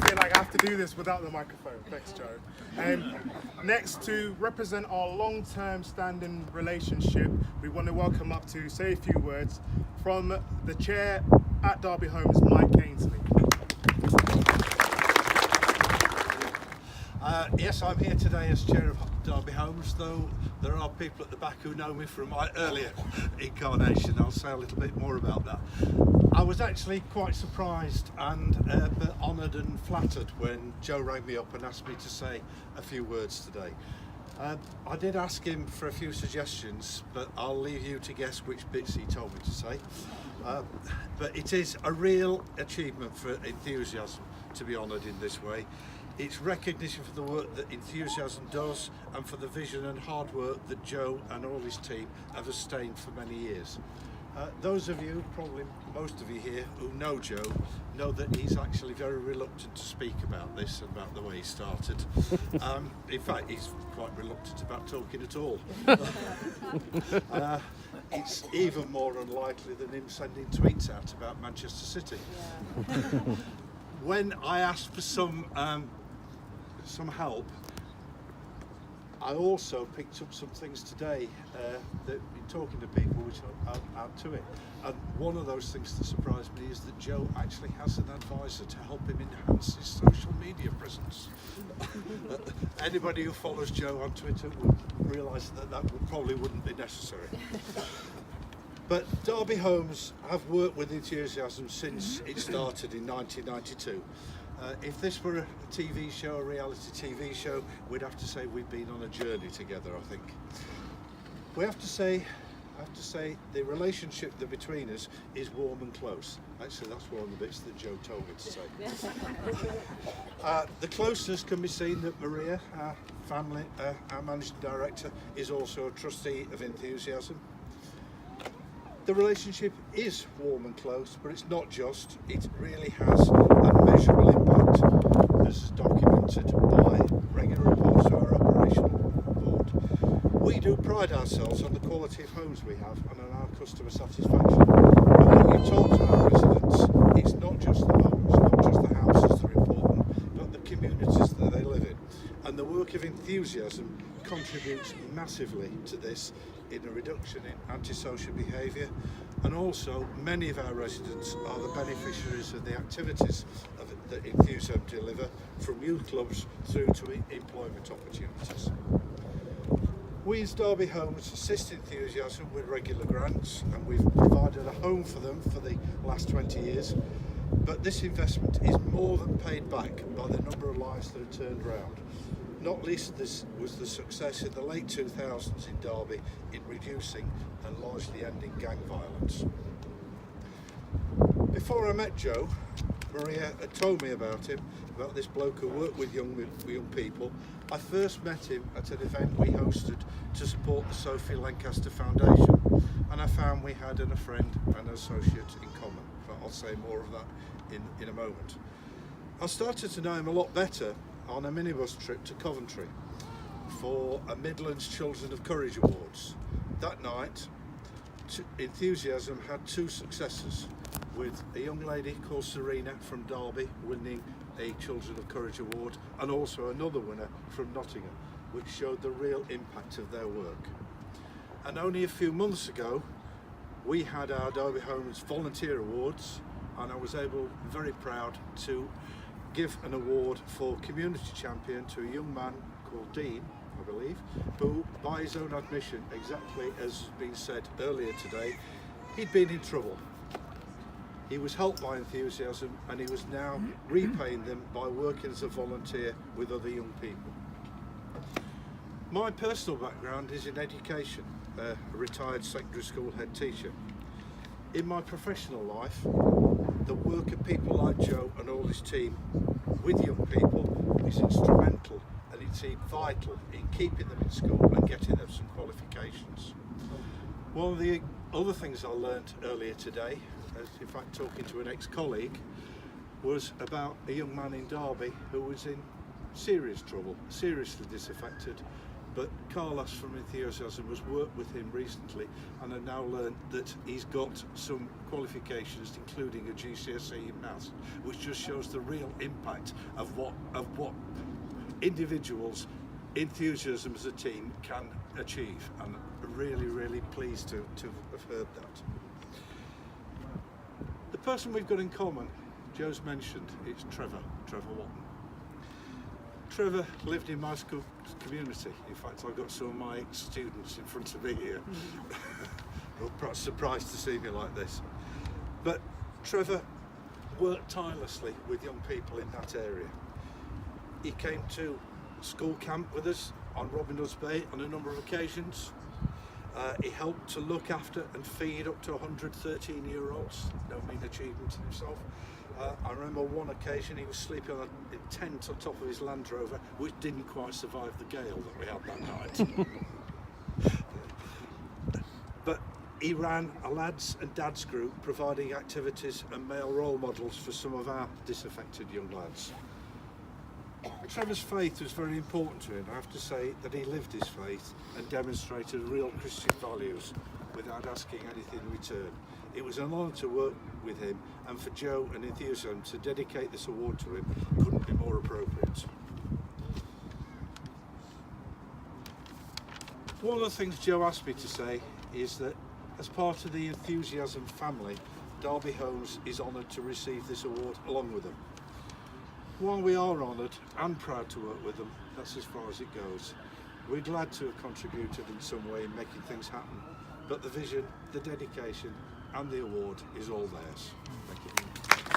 feel like I have to do this without the microphone. Thanks, Joe. Next, to represent our long-term standing relationship, we want to welcome up to say a few words from the chair at Derby Homes, Mike Ainsley. Yes, I'm here today as chair of Derby Homes, though there are people at the back who know me from my earlier incarnation. I'll say a little bit more about that. I was actually quite surprised and but honoured and flattered when Joe rang me up and asked me to say a few words today. I did ask him for a few suggestions, but I'll leave you to guess which bits he told me to say. But it is a real achievement for Enthusiasm to be honoured in this way. It's recognition for the work that Enthusiasm does and for the vision and hard work that Joe and all his team have sustained for many years. Those of you, probably most of you here who know Joe, know that he's actually very reluctant to speak about this and about the way he started. In fact, he's quite reluctant about talking at all. It's even more unlikely than him sending tweets out about Manchester City. When I asked for some help, I also picked up some things today that in talking to people which I'll add to it. And one of those things that surprised me is that Joe actually has an advisor to help him enhance his social media presence. Anybody who follows Joe on Twitter will realise that probably wouldn't be necessary. But Derby Homes have worked with Enthusiasm since it started in 1992. If this were a TV show, a reality TV show, we'd have to say we've been on a journey together, I think. I have to say the relationship between us is warm and close. Actually, that's one of the bits that Joe told me to say. The closeness can be seen that Maria, our managing director, is also a trustee of Enthusiasm. The relationship is warm and close, but it's not just. It really has a measurable impact, as is documented by regular reports to our operational board. We do pride ourselves on the quality of homes we have and on our customer satisfaction. But when you talk to our residents, it's not just the homes, not just the houses that are important, but the communities that they live in. And the work of Enthusiasm contributes massively to this in a reduction in antisocial behaviour, and also many of our residents are the beneficiaries of the activities that Enthusiasm deliver, from youth clubs through to employment opportunities. We as Derby Homes assist Enthusiasm with regular grants, and we've provided a home for them for the last 20 years, but this investment is more than paid back by the number of lives that are turned around. Not least this was the success in the late 2000s in Derby in reducing and largely ending gang violence. Before I met Joe, Maria had told me about him, about this bloke who worked with young people. I first met him at an event we hosted to support the Sophie Lancaster Foundation, and I found we had a friend and an associate in common. I'll say more of that in a moment. I started to know him a lot better on a minibus trip to Coventry for a Midlands Children of Courage Awards. That night, Enthusiasm had two successes, with a young lady called Serena from Derby winning a Children of Courage Award, and also another winner from Nottingham, which showed the real impact of their work. And only a few months ago, we had our Derby Homes Volunteer Awards, and I was very proud to give an award for Community Champion to a young man called Dean, I believe, who, by his own admission, exactly as has been said earlier today, he'd been in trouble. He was helped by Enthusiasm, and he was now repaying them by working as a volunteer with other young people. My personal background is in education, a retired secondary school head teacher. In my professional life, the work of people like Joe and all his team with young people is instrumental, and it's vital in keeping them in school and getting them some qualifications. One of the other things I learned earlier today, in fact talking to an ex-colleague, was about a young man in Derby who was in serious trouble, seriously disaffected, But Carlos from Enthusiasm has worked with him recently, and I now learned that he's got some qualifications, including a GCSE in maths, which just shows the real impact of what individuals, Enthusiasm as a team, can achieve. And I'm really, really pleased to have heard that. The person we've got in common, Joe's mentioned, is Trevor Watton. Trevor lived in my school community. In fact, I've got some of my students in front of me here. They're perhaps surprised to see me like this. But Trevor worked tirelessly with young people in that area. He came to school camp with us on Robin Hood's Bay on a number of occasions. He helped to look after and feed up to 100 13-year-olds. No mean achievement in himself. I remember one occasion he was sleeping on a tent on top of his Land Rover, which didn't quite survive the gale that we had that night. But he ran a lads and dads group, providing activities and male role models for some of our disaffected young lads. Trevor's faith was very important to him. I have to say that he lived his faith and demonstrated real Christian values without asking anything in return. It was an honour to work with him, and for Joe and Enthusiasm to dedicate this award to him couldn't be more appropriate. One of the things Joe asked me to say is that as part of the Enthusiasm family, Derby Homes is honoured to receive this award along with them. While we are honoured and proud to work with them, that's as far as it goes. We're glad to have contributed in some way in making things happen, but the vision, the dedication and the award is all theirs. Thank you.